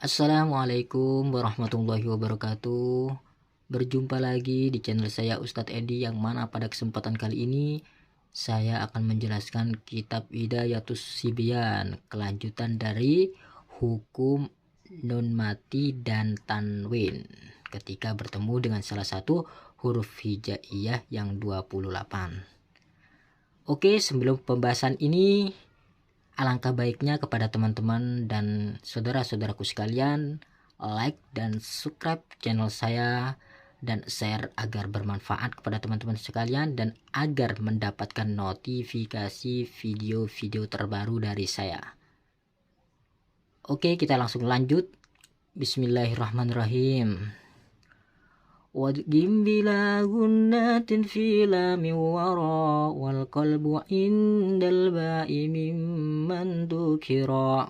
Assalamualaikum warahmatullahi wabarakatuh. Berjumpa lagi di channel saya Ustadz Edi, yang mana pada kesempatan kali ini saya akan menjelaskan kitab Hidayatus Sibyan, kelanjutan dari hukum nun mati dan tanwin ketika bertemu dengan salah satu huruf hijaiyah yang 28. Oke, sebelum pembahasan ini, alangkah baiknya kepada teman-teman dan saudara-saudaraku sekalian like dan subscribe channel saya dan share agar bermanfaat kepada teman-teman sekalian dan agar mendapatkan notifikasi video-video terbaru dari saya. Oke, kita langsung lanjut. Bismillahirrahmanirrahim. Wadgim bila gunnatin fila miwara wal qalbu indal ba'i mimman dukira,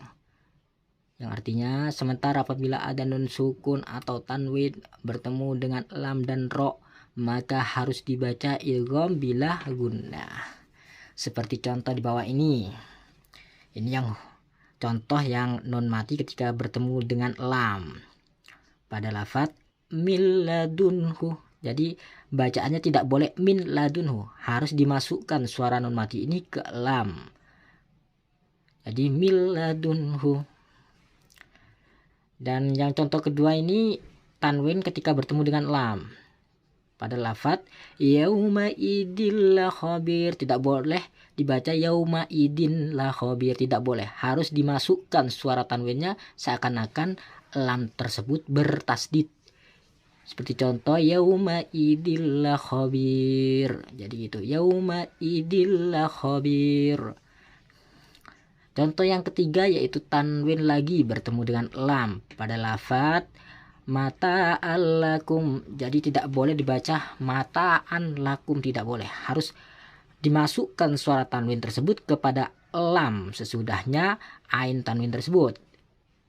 yang artinya sementara apabila ada nun sukun atau tanwin bertemu dengan lam dan ro, maka harus dibaca idgham bila gunnah. Seperti contoh di bawah ini. Ini yang contoh yang nun mati ketika bertemu dengan lam pada lafadz min ladunhu. Jadi bacaannya tidak boleh min ladunhu, harus dimasukkan suara nun mati ini ke lam. Jadi min ladunhu. Dan yang contoh kedua ini tanwin ketika bertemu dengan lam pada lafadz yauma idil la khabir, tidak boleh dibaca yauma idin la khabir, tidak boleh, harus dimasukkan suara tanwinnya seakan-akan lam tersebut bertasdid. Seperti contoh yauma idil la khabir. Jadi itu yauma idil la khabir. Contoh yang ketiga yaitu tanwin lagi bertemu dengan lam pada lafadz mata'an lakum. Jadi tidak boleh dibaca mata'an lakum, tidak boleh, harus dimasukkan suara tanwin tersebut kepada lam sesudahnya ain tanwin tersebut.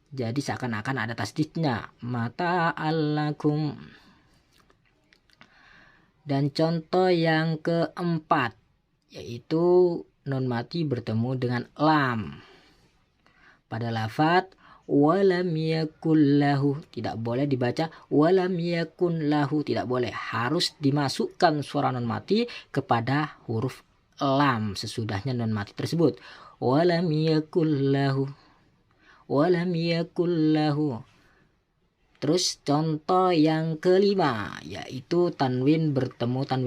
Jadi seakan-akan ada tasdidnya, mata'an lakum. Dan contoh yang keempat yaitu nun mati bertemu dengan lam pada lafadz walam yakul lahu, tidak boleh dibaca walam yakun lahu, tidak boleh, harus dimasukkan suara nun mati kepada huruf lam sesudahnya nun mati tersebut. Walam yakul lahu, walam yakul lahu. Terus contoh yang kelima yaitu tanwin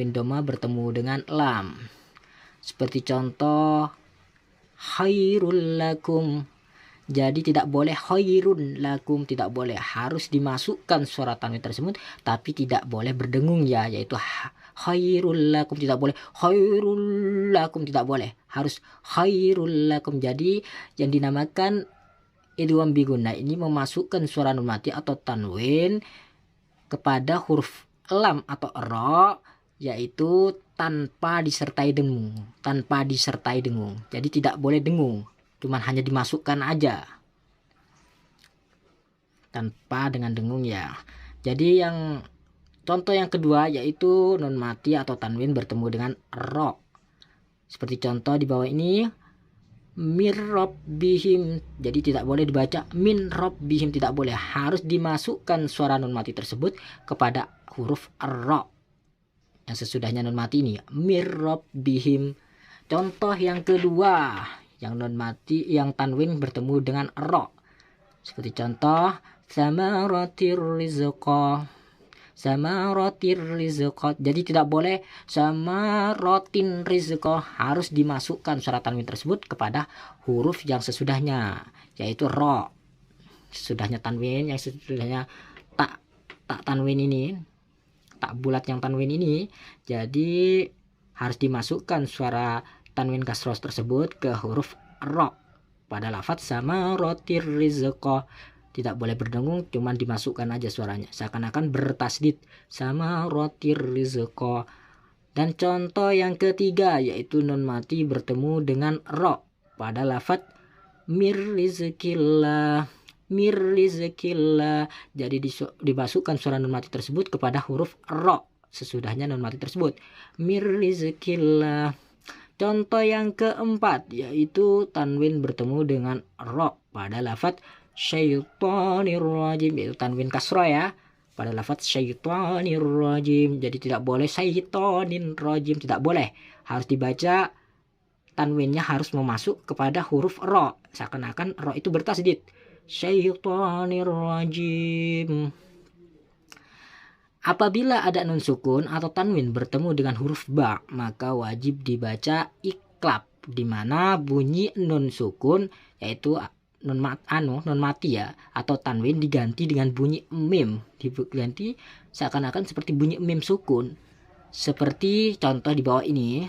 doma bertemu dengan lam. Seperti contoh khairul lakum. Jadi tidak boleh khairun lakum, tidak boleh, harus dimasukkan suara tanwin tersebut tapi tidak boleh berdengung ya, yaitu khairul lakum, tidak boleh khairul lakum, tidak boleh, harus khairul lakum. Jadi yang dinamakan idgham bigunnah ini memasukkan suara nun mati atau tanwin kepada huruf lam atau ro, yaitu tanpa disertai dengung, tanpa disertai dengung. Jadi tidak boleh dengung, cuman hanya dimasukkan aja tanpa dengan dengung ya. Jadi yang contoh yang kedua yaitu nun mati atau tanwin bertemu dengan ro. Seperti contoh di bawah ini min rabbihim. Jadi tidak boleh dibaca min rabbihim, tidak boleh, harus dimasukkan suara nun mati tersebut kepada huruf ro yang sesudahnya nun mati ini, min rabbihim. Contoh yang kedua yang nun mati yang tanwin bertemu dengan ro, seperti contoh samaratir rizqa, samaratir rizqa. Jadi tidak boleh samaratin rizqa, harus dimasukkan suara tanwin tersebut kepada huruf yang sesudahnya yaitu ro, sesudahnya tanwin yang sesudahnya tak tanwin ini, tak bulat yang tanwin ini. Jadi harus dimasukkan suara tanwin kasroh tersebut ke huruf ro pada lafadz samaratir rizqa. Tidak boleh berdengung, cuman dimasukkan aja suaranya seakan-akan bertasdid, samaratir rizqa. Dan contoh yang ketiga yaitu nun mati bertemu dengan ro pada lafadz mir rizqillah, mir rizqillah. Jadi dimasukkan suara nun mati tersebut kepada huruf ro sesudahnya nun mati tersebut, mir rizqillah. Contoh yang keempat yaitu tanwin bertemu dengan ro pada lafadz syaitonir rajim, yaitu tanwin kasroh ya pada lafaz syaitonir rajim. Jadi tidak boleh syaitonin rajim, tidak boleh, harus dibaca tanwinnya harus memasuk kepada huruf ro, seakan-akan ro itu bertasdid, syaitonir rajim. Apabila ada nun sukun atau tanwin bertemu dengan huruf ba, maka wajib dibaca iklab, di mana bunyi nun sukun yaitu nun mati ya atau tanwin diganti dengan bunyi mim, diganti seakan-akan seperti bunyi mim sukun. Seperti contoh di bawah ini,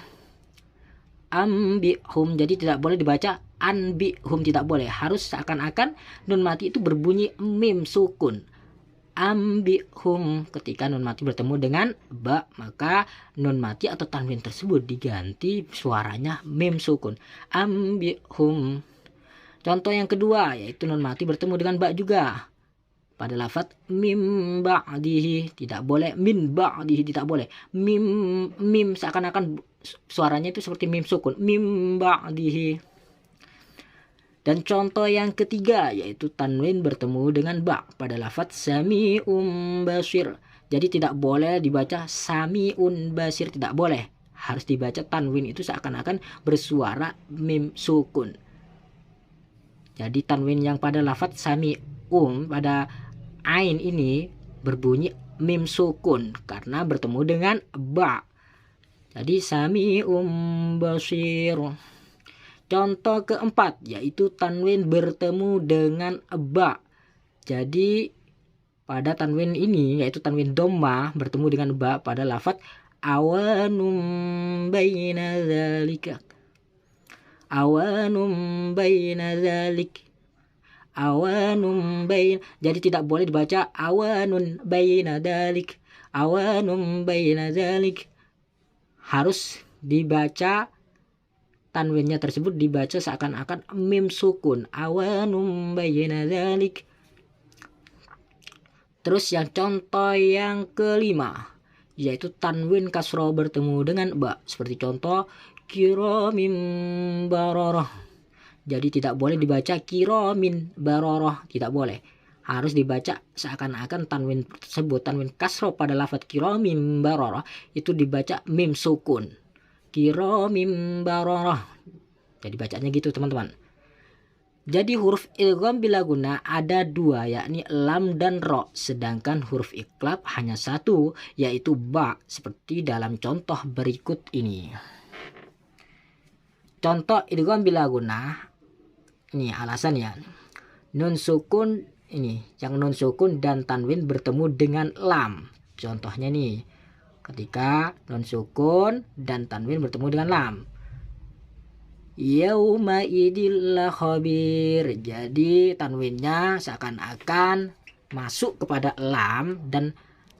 ambihum, jadi tidak boleh dibaca anbihum, tidak boleh, harus seakan-akan nun mati itu berbunyi mim sukun. Ambihum, ketika nun mati bertemu dengan ba, maka nun mati atau tanwin tersebut diganti suaranya mim sukun, ambihum. Contoh yang kedua yaitu nun mati bertemu dengan ba juga pada lafaz mim ba'dihi, tidak boleh min ba'dihi, tidak boleh mim seakan-akan suaranya itu seperti mim sukun, mim ba'dihi. Dan contoh yang ketiga yaitu tanwin bertemu dengan ba pada lafaz sami'un basir. Jadi tidak boleh dibaca sami'un basir, tidak boleh, harus dibaca tanwin itu seakan-akan bersuara mim sukun. Jadi tanwin yang pada lafaz sami'un pada ain ini berbunyi mim sukun karena bertemu dengan ba. Jadi sami'un basir. Contoh keempat yaitu tanwin bertemu dengan ba. Jadi pada tanwin ini yaitu tanwin dhamma bertemu dengan ba pada lafaz awanum baina dzalika. Awanum baina dzalik. Awanum bain. Jadi tidak boleh dibaca awanun baina dzalik. Awanum baina dzalik. Harus dibaca tanwinnya tersebut dibaca seakan-akan mim sukun, awanum baina dzalik. Terus yang contoh yang kelima yaitu tanwin kasroh bertemu dengan ba, seperti contoh kiramim bararah. Jadi tidak boleh dibaca kiramin bararah, tidak boleh, harus dibaca seakan-akan tanwin tersebut, tanwin kasroh pada lafaz kiramim bararah itu dibaca mim sukun, kiramim bararah. Jadi bacanya gitu teman-teman. Jadi huruf idgham bila guna ada dua, yakni lam dan ro, sedangkan huruf iklab hanya satu, yaitu ba, seperti dalam contoh berikut ini. Contoh idgham bila guna, ini alasannya, nun sukun ini, yang nun sukun dan tanwin bertemu dengan lam. Contohnya nih, ketika nun sukun dan tanwin bertemu dengan lam, yauma idil la khabir. Jadi tanwinnya seakan-akan masuk kepada lam dan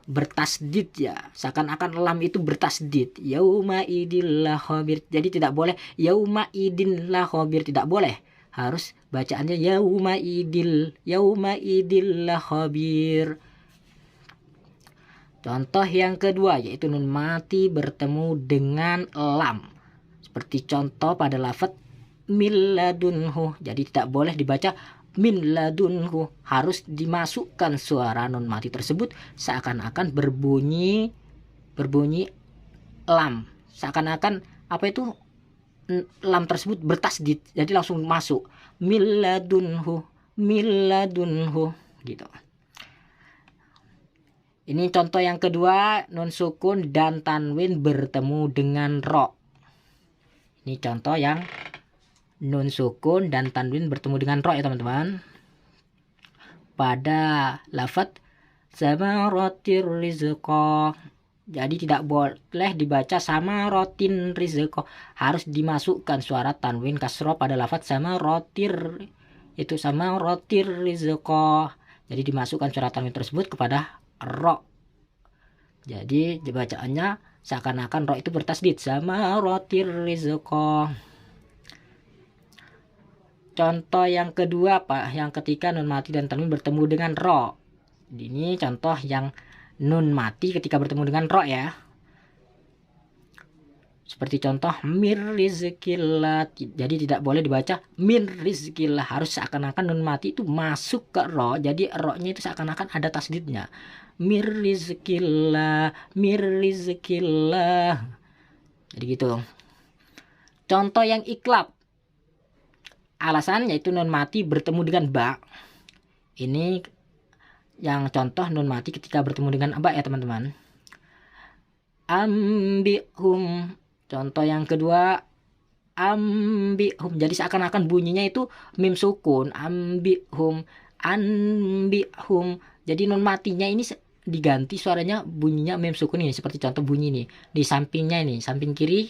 bertasdid ya, seakan-akan lam itu bertasdid, yauma idil la khabir. Jadi tidak boleh yauma idin la khabir, tidak boleh, harus bacaannya yauma idil la khabir. Contoh yang kedua yaitu nun mati bertemu dengan lam, seperti contoh pada lafaz min ladunhu. Jadi tidak boleh dibaca min ladunhu, harus dimasukkan suara nun mati tersebut seakan-akan berbunyi lam, seakan-akan apa itu lam tersebut bertasdid, jadi langsung masuk min ladunhu gitu. Ini contoh yang kedua, nun sukun dan tanwin bertemu dengan ro. Ini contoh yang nun sukun dan tanwin bertemu dengan ro ya teman-teman. Pada lafaz samaratir rizqa. Jadi tidak boleh dibaca samaratin rizqa, harus dimasukkan suara tanwin kasroh pada lafaz samaratir, itu samaratir rizqa. Jadi dimasukkan suara tanwin tersebut kepada ro. Jadi bacaannya seakan-akan ro itu bertasdid, samaratir rizqa. Contoh yang kedua Pak, yang ketika nun mati dan tanwin bertemu dengan ro. Ini contoh yang nun mati ketika bertemu dengan ro ya. Seperti contoh min rizkillah. Jadi tidak boleh dibaca min rizkillah, harus seakan-akan nun mati itu masuk ke ro. Jadi ro-nya itu seakan-akan ada tasdidnya. Mir rizkillah, mir rizkillah. Jadi gitu. Contoh yang iklab. Alasan yaitu nun mati bertemu dengan ba. Ini yang contoh nun mati ketika bertemu dengan ba ya teman-teman. Ambihum. Contoh yang kedua, ambihum. Jadi seakan-akan bunyinya itu mim sukun. Ambihum, anbihum. Jadi nun matinya ini diganti suaranya bunyinya mim sukun ini. Seperti contoh bunyi ini. Di sampingnya ini, samping kiri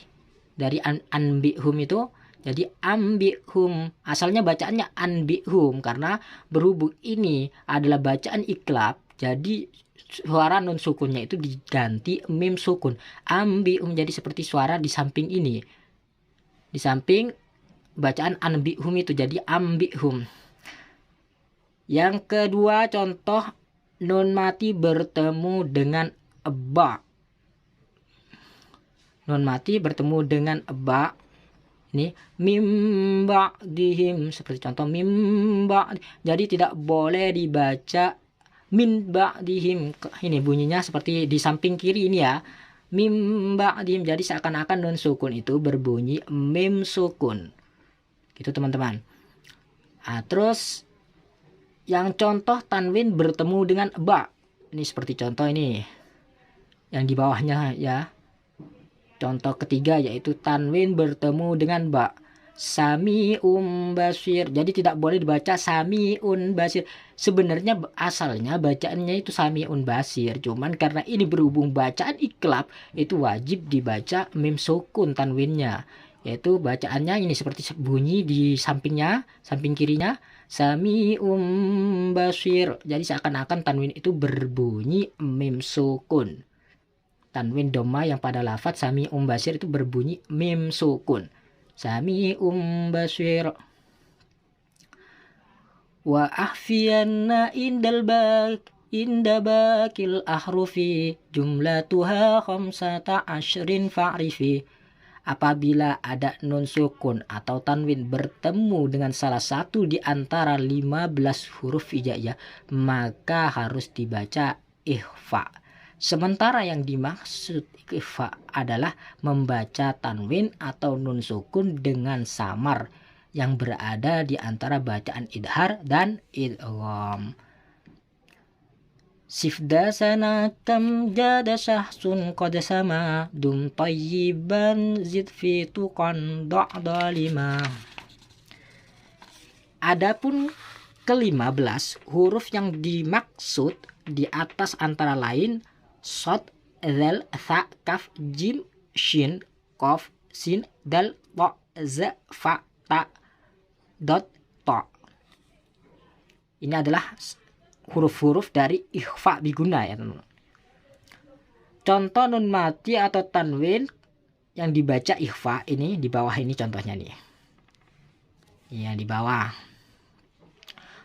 dari anbihum itu. Jadi ambihum. Asalnya bacaannya anbihum. Karena berhubung ini adalah bacaan iklab. Jadi suara nun sukunnya itu diganti mim sukun. Ambihum, jadi seperti suara di samping ini. Di samping bacaan anbihum itu jadi ambihum. Yang kedua contoh nun mati bertemu dengan ba. Nun mati bertemu dengan ba. Ini mim ba'dihim, seperti contoh mim ba'. Jadi tidak boleh dibaca min ba'dihim. Ini bunyinya seperti di samping kiri ini ya. Mim ba'dihim. Jadi seakan-akan nun sukun itu berbunyi mim sukun. Gitu teman-teman. Nah, terus yang contoh tanwin bertemu dengan ba. Ini seperti contoh ini. Yang di bawahnya ya. Contoh ketiga yaitu tanwin bertemu dengan ba. Sami'un basir. Jadi tidak boleh dibaca sami'un basir. Sebenarnya asalnya bacaannya itu sami'un basir. Cuman karena ini berhubung bacaan iklab, itu wajib dibaca mim sukun tanwinnya. Yaitu bacaannya ini seperti bunyi di sampingnya, samping kirinya. Sami'un basir. Jadi seakan-akan tanwin itu berbunyi mim sukun. Tanwin doma yang pada lafadz sami'un basir itu berbunyi mim sukun. Sami'un basir. Wa ahfiyanna inda bakil ahrufi jumlatuha khamsata asyrin fa'rifi. Apabila ada nun sukun atau tanwin bertemu dengan salah satu di antara 15 huruf hijaiyah, maka harus dibaca ikhfa. Sementara yang dimaksud ikhfa adalah membaca tanwin atau nun sukun dengan samar yang berada di antara bacaan idhar dan idgham. Sifda sanatam jada syahsun qad sama dum tayyiban zid fi tuqan da'da lima. Adapun ke-15 huruf yang dimaksud di atas antara lain sod, zal, tha, kaf, jim, shin, kof, sin, dal, to, za, fa, ta, dot, to. Ini adalah huruf-huruf dari ikhfa biguna ya teman-teman. Contoh nun mati atau tanwin yang dibaca ikhfa ini di bawah ini contohnya nih. Iya di bawah.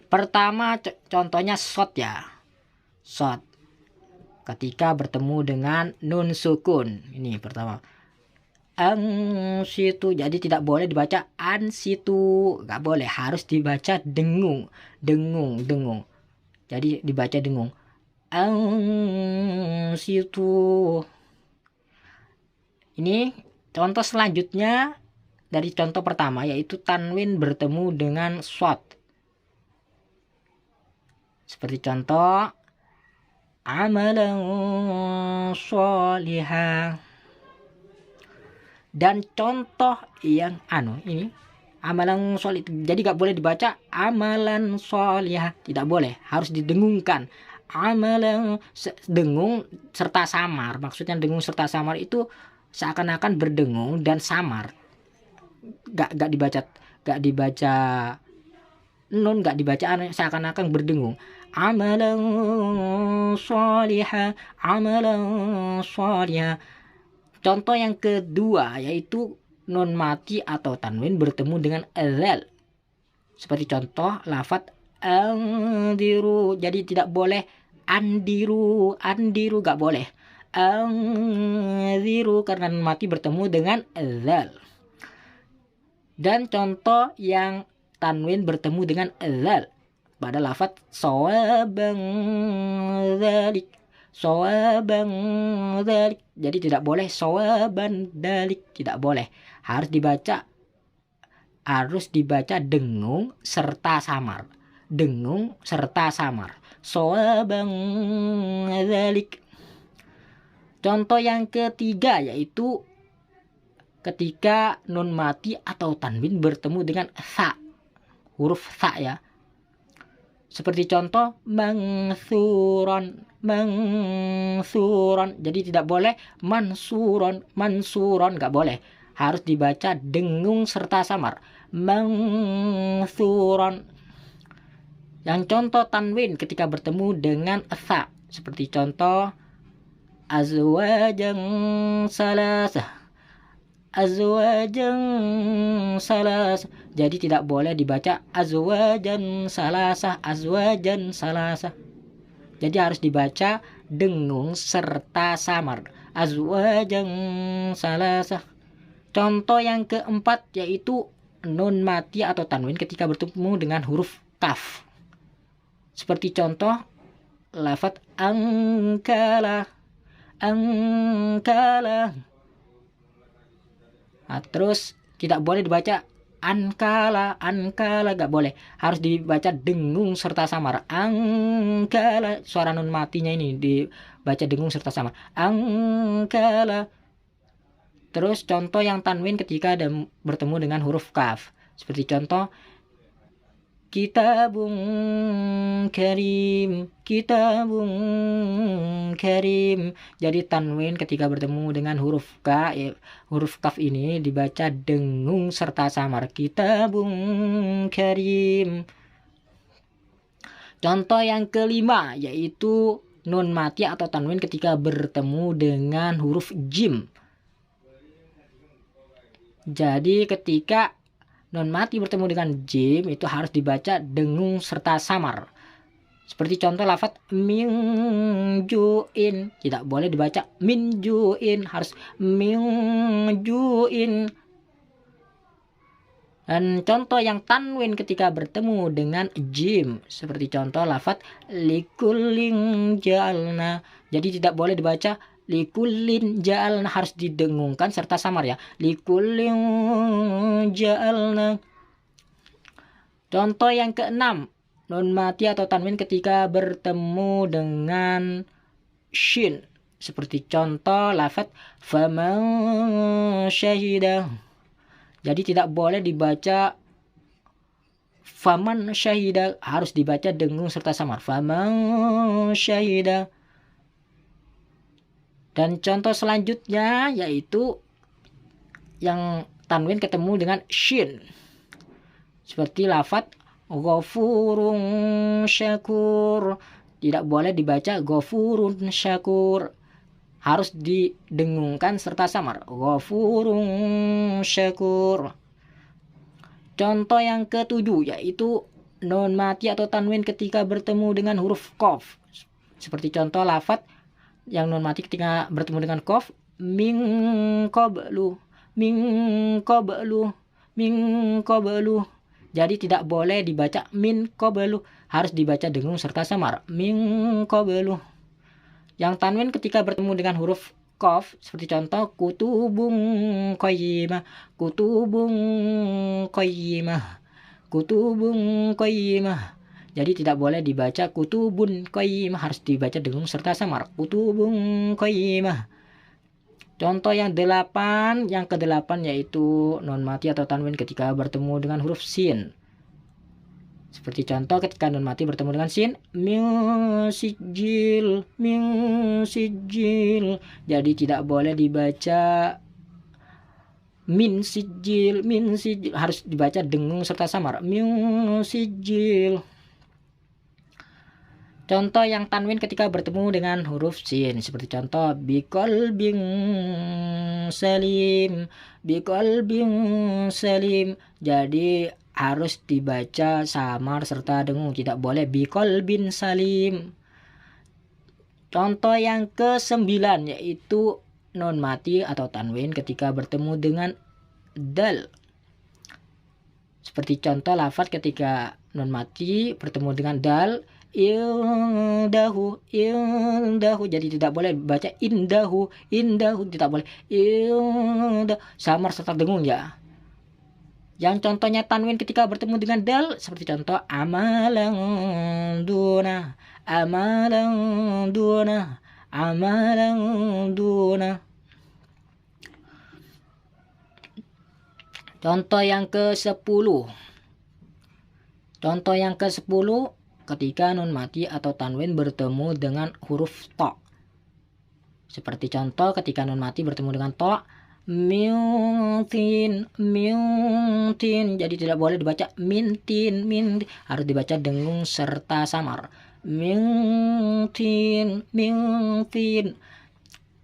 Pertama contohnya sod ya. Sod. Ketika bertemu dengan nun sukun. Ini pertama. Ansitu. Jadi tidak boleh dibaca ansitu. Gak boleh. Harus dibaca dengung. Dengung. Dengung. Jadi dibaca dengung. Ansitu. Ini contoh selanjutnya. Dari contoh pertama. Yaitu tanwin bertemu dengan shod. Seperti contoh. Amalan sholihah. Dan contoh yang ini amalan sholih. Jadi gak boleh dibaca amalan sholihah. Tidak boleh. Harus didengungkan. Amalan dengung serta samar. Maksudnya dengung serta samar itu seakan-akan berdengung dan samar. Gak dibaca nun, gak dibaca seakan-akan berdengung. Amalan sholihah, amalan sholihah. Contoh yang kedua yaitu nun mati atau tanwin bertemu dengan zal. Seperti contoh lafadz andiru. Jadi tidak boleh andiru, andiru gak boleh. anziru karena nun mati bertemu dengan zal. Dan contoh yang tanwin bertemu dengan zal pada lafaz sawaban dzalik, sawaban dzalik. Jadi tidak boleh sawaban dalik, tidak boleh. Harus dibaca dengung serta samar. Dengung serta samar. Sawaban dzalik. Contoh yang ketiga yaitu ketika nun mati atau tanwin bertemu dengan sa, huruf sa ya. Seperti contoh mangsuron, mangsuron. Jadi tidak boleh mansuron, mansuron, nggak boleh. Harus dibaca dengung serta samar. Mangsuron. Yang contoh tanwin ketika bertemu dengan sa, seperti contoh azwajan salasah, azwajan salasah. Jadi tidak boleh dibaca azwajan salasah, azwajan salasah. Jadi harus dibaca dengung serta samar. Azwajan salasah. Contoh yang keempat yaitu nun mati atau tanwin ketika bertemu dengan huruf kaf. Seperti contoh lafaz angkala, angkala. Nah, terus tidak boleh dibaca ankala, ankala, gak boleh. Harus dibaca dengung serta samar. Angkala, suara nun matinya ini dibaca dengung serta samar. Angkala. Terus contoh yang tanwin ketika bertemu dengan huruf kaf. Seperti contoh kitabun karim, kitabun karim. Jadi tanwin ketika bertemu dengan huruf ka, huruf kaf ini dibaca dengung serta samar. Kitabun karim. Contoh yang kelima yaitu nun mati atau tanwin ketika bertemu dengan huruf jim. Jadi ketika nun mati bertemu dengan jim itu harus dibaca dengung serta samar. Seperti contoh lafaz minjuin, tidak boleh dibaca minjuin, harus minjuin. Dan contoh yang tanwin ketika bertemu dengan jim, seperti contoh lafaz likullin ja'alna. Jadi tidak boleh dibaca likullin ja'alna, harus didengungkan serta samar ya. Likullin ja'alna. Contoh yang keenam, nun mati atau tanwin ketika bertemu dengan shin. Seperti contoh lafaz faman syahida. Jadi tidak boleh dibaca faman syahida, harus dibaca dengung serta samar. Faman syahida. Dan contoh selanjutnya yaitu yang tanwin ketemu dengan shin. Seperti lafaz ghafurun syakur. Tidak boleh dibaca ghafurun syakur, harus didengungkan serta samar. Ghafurun syakur. Contoh yang ketujuh yaitu nun mati atau tanwin ketika bertemu dengan huruf qaf. Seperti contoh lafaz yang nun mati ketika bertemu dengan qaf, min qablu, min qablu, min qablu. Jadi tidak boleh dibaca min qablu, harus dibaca dengung serta samar. Min qablu. Yang tanwin ketika bertemu dengan huruf qaf, seperti contoh kutubun qayyimah, kutubun qayyimah, kutubun qayyimah. Jadi tidak boleh dibaca kutubun qayyimah, harus dibaca dengung serta samar. Kutubun qayyimah. Contoh yang kedelapan yaitu nun mati atau tanwin ketika bertemu dengan huruf sin. Seperti contoh ketika nun mati bertemu dengan sin, min sijil, min sijil. Jadi tidak boleh dibaca min sijil, harus dibaca dengung serta samar. Min sijil. Contoh yang tanwin ketika bertemu dengan huruf sin, seperti contoh biqalbin salim, biqalbin salim. Jadi harus dibaca samar serta dengung, tidak boleh biqalbin salim. Contoh yang ke-9 yaitu nun mati atau tanwin ketika bertemu dengan dal. Seperti contoh lafaz ketika nun mati bertemu dengan dal, indahu, indahu. Jadi tidak boleh baca indahu, indahu, tidak boleh indah, samar serta dengung ya. Yang contohnya tanwin ketika bertemu dengan dal seperti contoh amalan duna, amalan duna, amalan duna. Contoh yang ke-10. Contoh yang ke-10 ketika nun mati atau tanwin bertemu dengan huruf to. Seperti contoh ketika nun mati bertemu dengan to, mintin, mintin. Jadi tidak boleh dibaca mintin, mintin. Harus dibaca dengung serta samar. Mintin, mintin.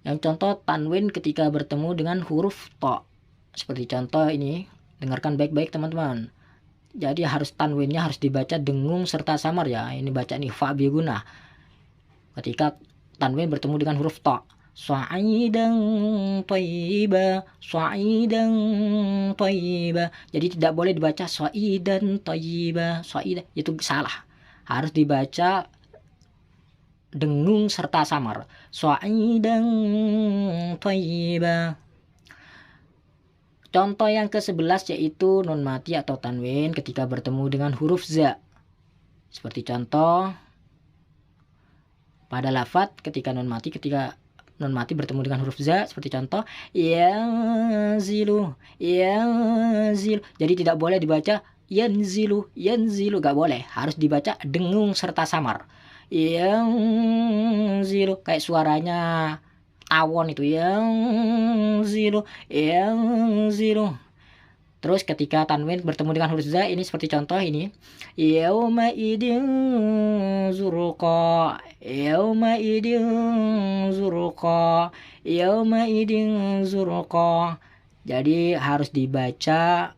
Yang contoh tanwin ketika bertemu dengan huruf to. Seperti contoh ini, dengarkan baik-baik teman-teman. Jadi harus tanwinnya harus dibaca dengung serta samar ya. Ini baca nih fa bi gunah. Ketika tanwin bertemu dengan huruf to. Sa'idan thayyiba, sa'idan thayyiba. Jadi tidak boleh dibaca sa'idan thayyiba, sa'idan. Itu salah. Harus dibaca dengung serta samar. Sa'idan thayyiba. Contoh yang ke-11 yaitu nun mati atau tanwin ketika bertemu dengan huruf za. Seperti contoh pada lafaz ketika nun mati bertemu dengan huruf za, seperti contoh yanzilu, yanzilu. Jadi tidak boleh dibaca yanzilu, yanzilu, gak boleh. Harus dibaca dengung serta samar. Yanzilu, kayak suaranya tawon itu, yanzilu, yanzilu. Terus ketika tanwin bertemu dengan huruf za, ini seperti contoh ini, yauma idin zurqa, yauma idin zurqa, yauma idin zurqa. Jadi harus dibaca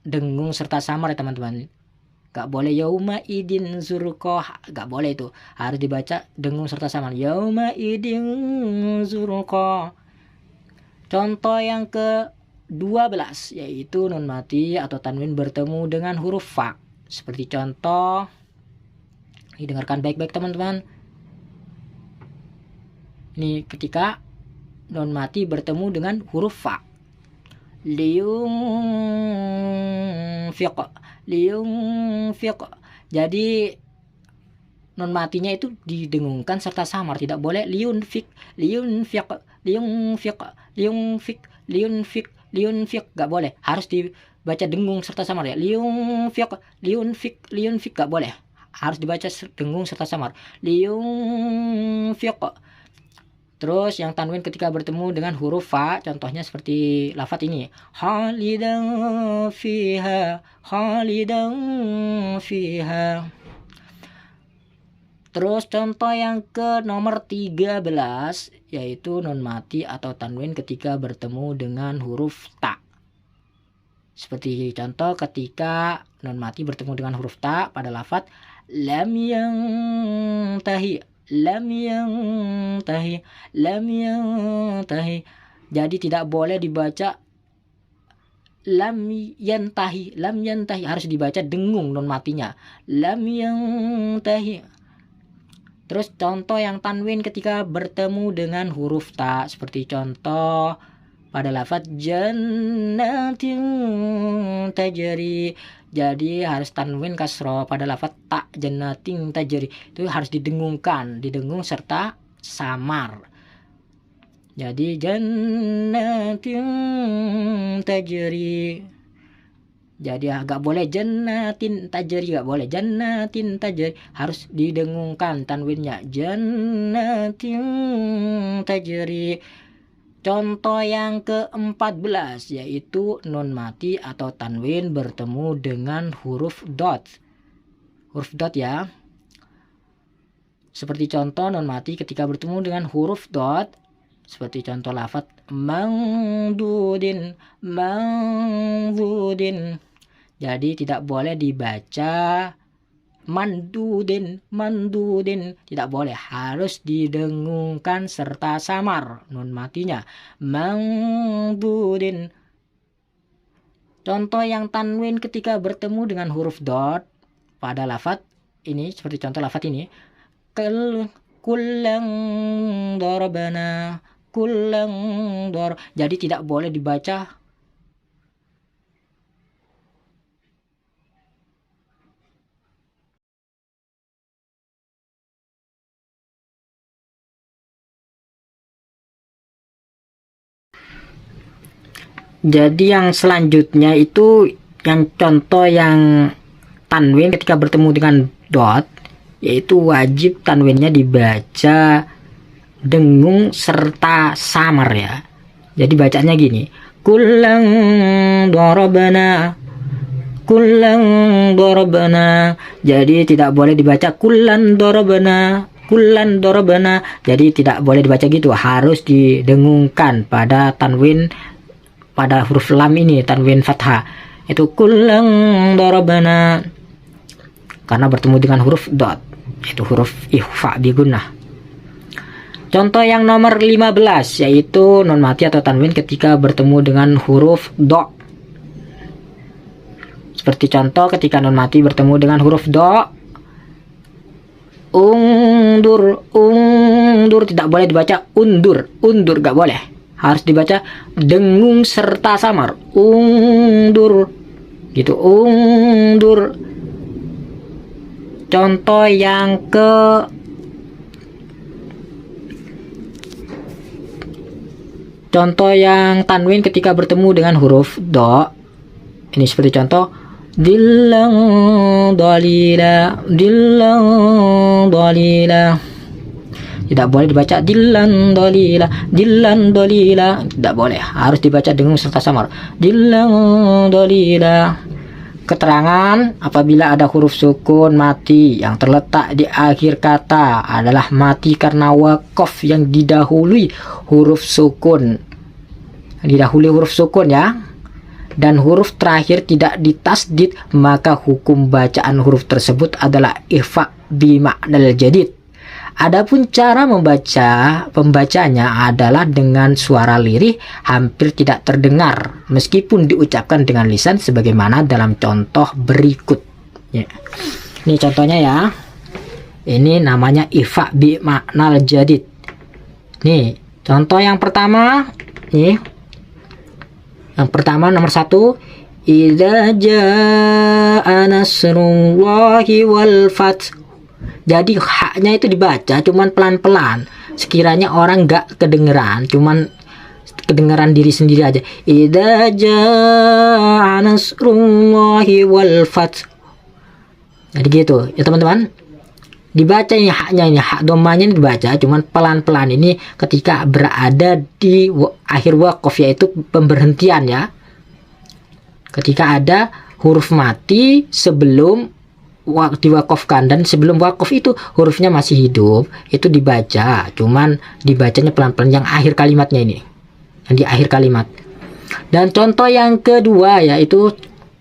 dengung serta samar ya teman-teman. Gak boleh yauma idin zurqa, gak boleh itu. Harus dibaca dengung serta samar. Yauma idin zurqa. Contoh yang ke-12 yaitu nun mati atau tanwin bertemu dengan huruf fa. Seperti contoh, ini dengarkan baik-baik teman-teman. Ini ketika nun mati bertemu dengan huruf fa. Liyunfiq, liyunfiq. Jadi nun matinya itu didengungkan serta samar, tidak boleh liyunfiq, liyunfiq, liyunfiq, liyunfiq, liyunfiq, liyunfiq, gak boleh. Harus dibaca dengung serta samar ya. Liyunfiq, liyunfiq, liyunfiq, gak boleh. Harus dibaca dengung serta samar. Liyunfiq. Terus yang tanwin ketika bertemu dengan huruf fa, contohnya seperti lafaz ini. Khalidan fiha, khalidan fiha. Terus contoh yang ke nomor 13 yaitu nun mati atau tanwin ketika bertemu dengan huruf ta. Seperti contoh ketika nun mati bertemu dengan huruf ta pada lafaz lam yantahi, lam yantahi, lam yantahi. Jadi tidak boleh dibaca lam yantahi, lam yantahi. Harus dibaca dengung nun matinya. Lam yantahi. Terus contoh yang tanwin ketika bertemu dengan huruf ta, seperti contoh pada lafaz jannatin tajri. Jadi harus tanwin kasroh pada lafaz ta, jannatin tajri. Itu harus didengungkan, didengung serta samar. Jadi jannatin tajri. Jadi gak boleh jannatin tajri, gak boleh jannatin tajri, harus didengungkan tanwinnya jannatin tajri. Contoh yang ke-14 yaitu nun mati atau tanwin bertemu dengan huruf dot. Huruf dot ya. Seperti contoh nun mati ketika bertemu dengan huruf dot, seperti contoh lafaz mangdudin, mangdudin. Jadi tidak boleh dibaca mandudin, tidak boleh, harus didengungkan serta samar nun matinya. Mandudin. Contoh yang tanwin ketika bertemu dengan huruf dot pada lafadz ini, seperti contoh lafadz ini, kullang dorabana, jadi tidak boleh dibaca Jadi yang selanjutnya itu yang contoh yang tanwin ketika bertemu dengan dot, yaitu wajib tanwinnya dibaca dengung serta samar ya. Jadi bacanya gini, kullang dorabana, jadi tidak boleh dibaca kullan dorabana. Jadi tidak boleh dibaca gitu, harus didengungkan pada tanwin, pada huruf lam ini, tanwin fathah, itu kullang dorabana, karena bertemu dengan huruf dot, itu huruf ikhfa bi gunnah. Contoh yang nomor 15 yaitu nun mati atau tanwin ketika bertemu dengan huruf do. Seperti contoh ketika nun mati bertemu dengan huruf do, ungdur, tidak boleh dibaca undur, gak boleh, harus dibaca dengung serta samar, ungdur gitu, ungdur. Contoh yang tanwin ketika bertemu dengan huruf do, ini seperti contoh dillang dalila, tidak boleh dibaca dillan dolila, tidak boleh, harus dibaca dengung serta samar, dillan dolila. Keterangan apabila ada huruf sukun mati yang terletak di akhir kata adalah mati karena waqaf yang didahului huruf sukun, ya, dan huruf terakhir tidak ditasdid, maka hukum bacaan huruf tersebut adalah ikhfa bi ma'nal jadid. Adapun cara pembacanya adalah dengan suara lirih hampir tidak terdengar meskipun diucapkan dengan lisan sebagaimana dalam contoh berikut ya. Ini contohnya ya, ini namanya ikhfa bi ma'nal jadid. Nih contoh yang pertama nih, yang pertama nomor 1, idza jaa nasrullahi wal fath. Jadi haknya itu dibaca cuman pelan-pelan, sekiranya orang gak kedengeran, cuman kedengeran diri sendiri aja. Idza jaa nasrullahi wal fath. Jadi gitu ya teman-teman, dibaca ini haknya, ini hak domanya ini dibaca cuman pelan-pelan, ini ketika berada di akhir waqaf, yaitu pemberhentian ya, ketika ada huruf mati sebelum diwakafkan, dan sebelum wakaf itu hurufnya masih hidup, itu dibaca cuman dibacanya pelan-pelan, yang akhir kalimatnya ini, yang di akhir kalimat. Dan contoh yang kedua yaitu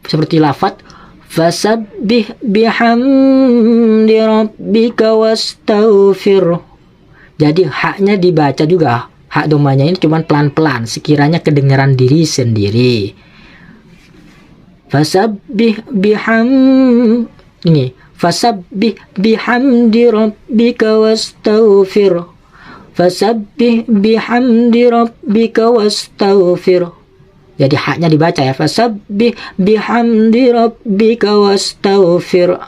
seperti lafadz fasabbih bihamdi rabbika wastaghfir. Jadi haknya dibaca juga, hak domanya ini cuman pelan-pelan, sekiranya kedengaran diri sendiri. Fasabbih ini fasabbih bihamdi rabbika wastaghfir, fasabbih bihamdi rabbika wastaghfir. Jadi haknya dibaca ya, fasabbih bihamdi rabbika wastaghfir,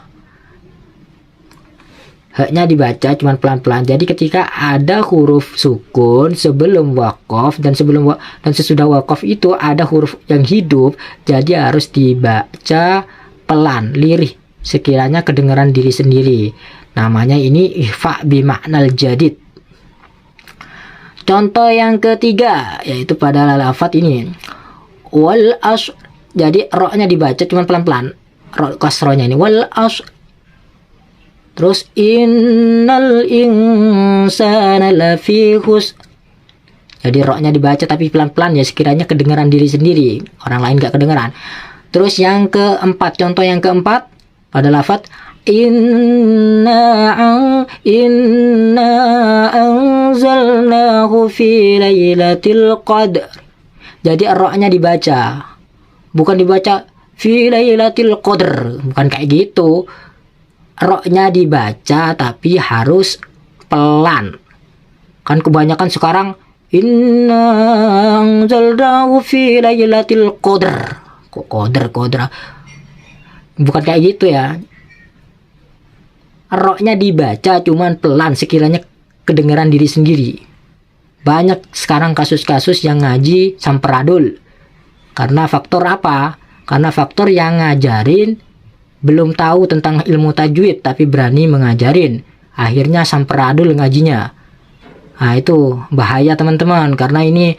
haknya dibaca cuman pelan-pelan. Jadi ketika ada huruf sukun sebelum waqaf dan sesudah waqaf itu ada huruf yang hidup, jadi harus dibaca pelan, lirih, sekiranya kedengaran diri sendiri. Namanya ini ikhfa bi ma'nal jadid. Contoh yang ketiga yaitu pada lafadz ini wal as. Jadi ro-nya dibaca cuman pelan-pelan, ro kasronya ini wal as. Terus innal insana lafi khus. Jadi ro-nya dibaca tapi pelan-pelan ya, sekiranya kedengaran diri sendiri, orang lain gak kedengaran. Terus yang keempat, contoh yang keempat pada lafadz inna anzalnahu fi lailatul qadr. Jadi roknya dibaca, bukan dibaca fi lailatul qadr, bukan kayak gitu. Roknya dibaca tapi harus pelan. Kan kebanyakan sekarang inna anzalnahu fi lailatul qadr. Kok qadr? Bukan kayak gitu ya. Roknya dibaca cuman pelan, sekiranya kedengaran diri sendiri. Banyak sekarang kasus-kasus yang ngaji samperadul. Karena faktor apa? Karena faktor yang ngajarin belum tahu tentang ilmu tajwid tapi berani mengajarin. Akhirnya samperadul ngajinya. Nah itu bahaya teman-teman, karena ini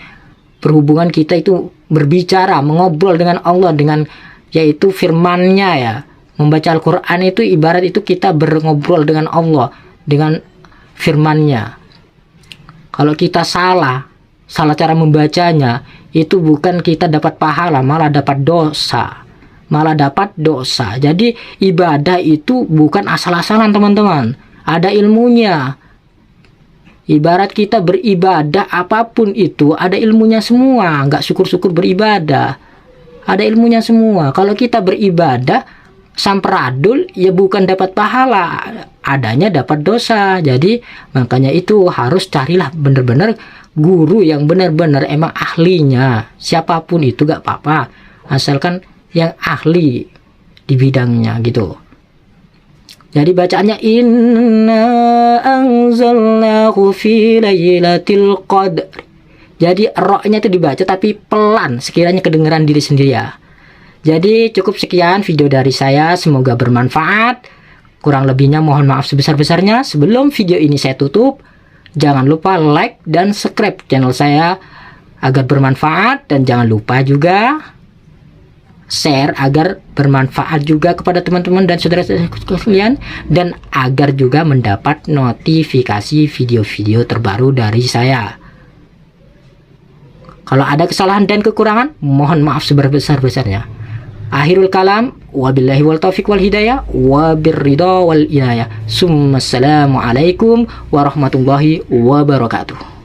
perhubungan kita itu berbicara, mengobrol dengan Allah, dengan yaitu firman-Nya ya. Membaca Al-Quran itu ibarat itu kita berobrol dengan Allah, dengan firman-Nya. Kalau kita salah cara membacanya, itu bukan kita dapat pahala, malah dapat dosa. Jadi ibadah itu bukan asal-asalan teman-teman, ada ilmunya. Ibarat kita beribadah apapun itu ada ilmunya semua, nggak syukur-syukur beribadah. Ada ilmunya semua. Kalau kita beribadah samperadul ya bukan dapat pahala, adanya dapat dosa. Jadi makanya itu harus carilah benar-benar guru yang benar-benar emang ahlinya. Siapapun itu gak apa-apa, asalkan yang ahli di bidangnya gitu. Jadi bacaannya inna anzalnahu fi lailatul qadr. Jadi roknya itu dibaca tapi pelan, sekiranya kedengaran diri sendiri ya. Jadi cukup sekian video dari saya, semoga bermanfaat. Kurang lebihnya mohon maaf sebesar-besarnya. Sebelum video ini saya tutup, jangan lupa like dan subscribe channel saya agar bermanfaat, dan jangan lupa juga share agar bermanfaat juga kepada teman-teman dan saudara-saudara sekalian, dan agar juga mendapat notifikasi video-video terbaru dari saya. Kalau ada kesalahan dan kekurangan, mohon maaf sebesar-besarnya. Akhirul kalam, wabillahi wal taufiq wal hidayah, wabirridha wal inayah. Assalamualaikum warahmatullahi wabarakatuh.